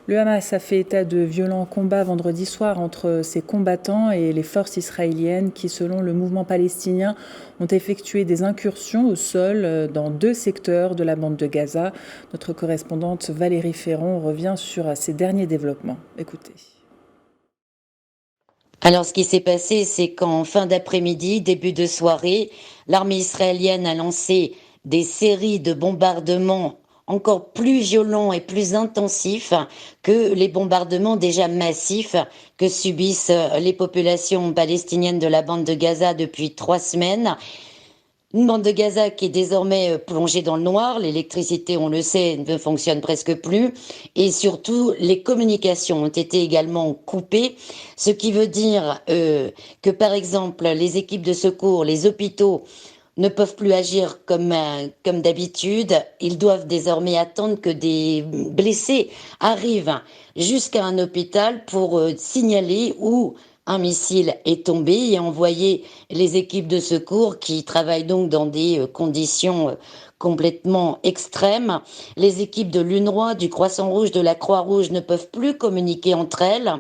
Le Hamas a fait état de violents combats vendredi soir entre ses combattants et les forces israéliennes qui, selon le mouvement palestinien, ont effectué des incursions au sol dans 2 secteurs de la bande de Gaza. Notre correspondante Valérie Ferron revient sur ces derniers développements. Écoutez. Alors, ce qui s'est passé, c'est qu'en fin d'après-midi, début de soirée, l'armée israélienne a lancé des séries de bombardements encore plus violents et plus intensifs que les bombardements déjà massifs que subissent les populations palestiniennes de la bande de Gaza depuis 3 semaines. Une bande de Gaza qui est désormais plongée dans le noir, l'électricité, on le sait, ne fonctionne presque plus, et surtout les communications ont été également coupées, ce qui veut dire que par exemple les équipes de secours, les hôpitaux ne peuvent plus agir comme d'habitude, ils doivent désormais attendre que des blessés arrivent jusqu'à un hôpital pour signaler où un missile est tombé et envoyer les équipes de secours qui travaillent donc dans des conditions complètement extrêmes. Les équipes de l'UNRWA, du Croissant-Rouge, de la Croix-Rouge ne peuvent plus communiquer entre elles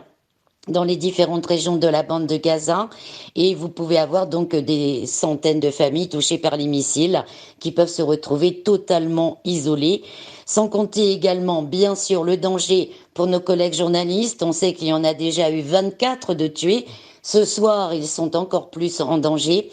dans les différentes régions de la bande de Gaza et vous pouvez avoir donc des centaines de familles touchées par les missiles qui peuvent se retrouver totalement isolées, sans compter également bien sûr le danger pour nos collègues journalistes. On sait qu'il y en a déjà eu 24 de tués. Ce soir, ils sont encore plus en danger.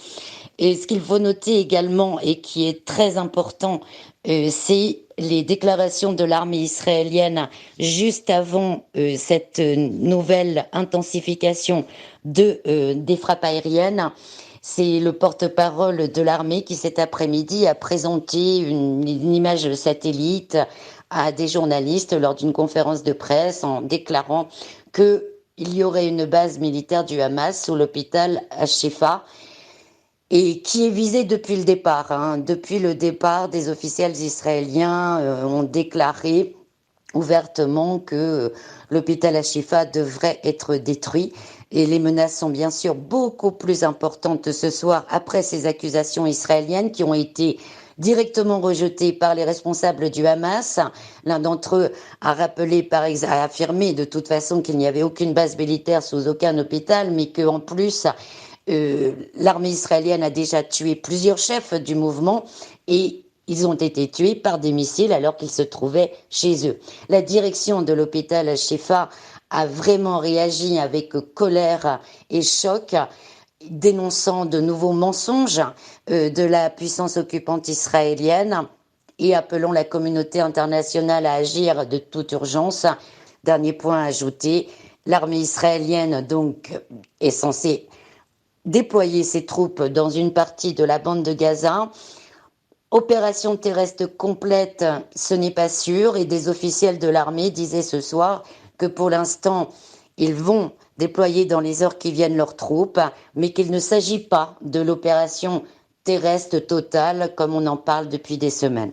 Et ce qu'il faut noter également et qui est très important, c'est les déclarations de l'armée israélienne juste avant cette nouvelle intensification des frappes aériennes. C'est le porte-parole de l'armée qui cet après-midi a présenté une image satellite à des journalistes lors d'une conférence de presse en déclarant qu'il y aurait une base militaire du Hamas sous l'hôpital Al-Shifa et qui est visé depuis le départ. Depuis le départ, des officiels israéliens ont déclaré ouvertement que l'hôpital Al-Shifa devrait être détruit. Et les menaces sont bien sûr beaucoup plus importantes ce soir après ces accusations israéliennes qui ont été directement rejetées par les responsables du Hamas. L'un d'entre eux a a affirmé de toute façon qu'il n'y avait aucune base militaire sous aucun hôpital, mais qu'en plus, l'armée israélienne a déjà tué plusieurs chefs du mouvement et ils ont été tués par des missiles alors qu'ils se trouvaient chez eux. La direction de l'hôpital Al-Shifa a vraiment réagi avec colère et choc, dénonçant de nouveaux mensonges de la puissance occupante israélienne et appelant la communauté internationale à agir de toute urgence. Dernier point à ajouter, l'armée israélienne donc est censée déployer ses troupes dans une partie de la bande de Gaza. Opération terrestre complète, ce n'est pas sûr, et des officiels de l'armée disaient ce soir que pour l'instant, ils vont déployer dans les heures qui viennent leurs troupes, mais qu'il ne s'agit pas de l'opération terrestre totale comme on en parle depuis des semaines.